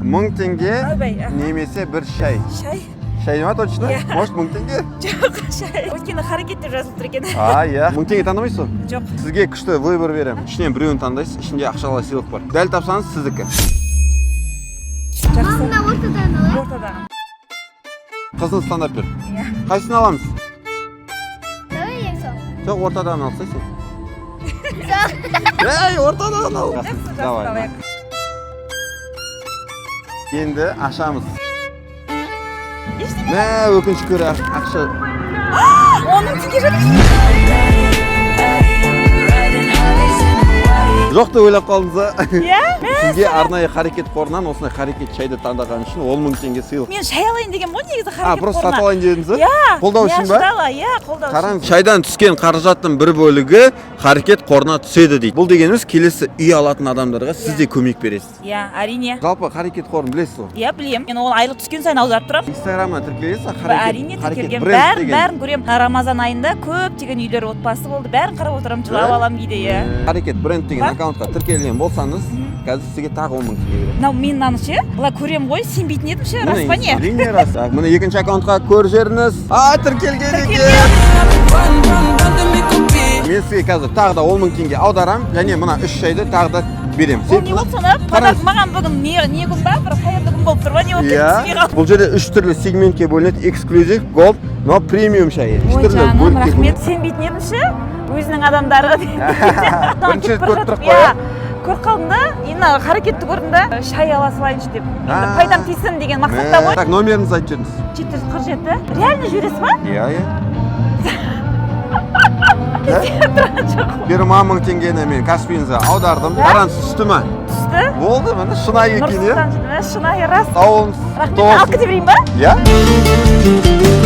1000 tenge Ойбай, немесе bir шай. шай? Шай ма точно? Иә. Может 1000 tenge? Жоқ, шай. Өйткені харекет деп жазылып тұр екен. Иә. 1000 tenge таңдамайсыз ба? Жоқ. Сізге күшті выбор беремін. Ішінен біреуін таңдайсыз, ішінде ақшалай сыйлық бар. Дәл тапсаңыз сіздікі. Жақсы. Мамна ортадан алайын. Ортадағы. Қызыңыз таңдап бер. Иә. Қайсысын аламыз? Давай ең соң. Жоқ, ортадан алса сен. Ей, ортадан ал. Жақсы, Давай. алайық. Енді ашамыз. Ештеңе. Мә, өкінішке орай ақша. 10 теңге жатыр. Жоқ деп ойлап қалдыңыз ба? Иә? Сізге арнайы харекет қорынан осындай харекет шайды таңдаған үшін 10 000 теңге сыйлық. Мен шай алайын деген ғой негізі харекет Просто қорына. сатып алайын дедіңіз ба? Иә. Қолдау үшін ба? Иә, қолдау үшін. Қараңыз, шайдан түскен қаражаттың бір бөлігі харекет қорына түседі дейді. Бұл дегеніміз келесі үй алатын адамдарға сіз де көмек бересіз. Иә, әрине. Жалпы харекет қорын білесіз ғой? Иә, білем. Мен ол айлық түскен сайын аударып тұрамын. Инстаграмнан тіркелесіз, Әрине тіркелген. Бәрін көремін. Рамазан айында көптеген үйлер отбасы болды. Бәрін қарап отырамын, жылап аламын кейде, иә. Харекет бренд деген аккаунтқа тіркелген болсаңыз, қазір сізге тағы 10 000 теңге беремін. Мынау мен мынаны ше, былай көремін ғой, сенбейтін едім ше, рас па не? Әрине рас. Міне екінші аккаунтқа көреріңіз. Тіркелген екен. Мен сізге қазір тағы да 10 000 теңге аударамын, және мына 3 шайды тағы да беремін. Ол не болды сонда? Подарок маған бүгін не күн ба? Бір қайырлы күн болып тұр ба? Не болып кетті? Бұл жерде 3 түрлі сегментке бөлінеді. Эксклюзив, голд, но премиум шайы. 3 Ой, түрлі жаным, бөлікке рахмет. Сенбейтін едім ше, өзінің адамдары. Бірінші рет көріп тұрып қой. Көріп қалдым да, енді харекетті көрдім да, шай ала салайыншы деп. Енді пайдам тисін деген мақсатта ғой. Так, номеріңізді айтып жіберіңіз. 747. Реально жібересіз ба? Иә. Бір 10 000 теңгені мен Каспиіңізге аудардым. Қараңыз, түсті ма? Түсті. Болды, міне шынайы екен, Нұрсұлтан жеді ме? Шынайы рас. Сау болыңыз. Рахмет, алып кете берейін ба? Иә.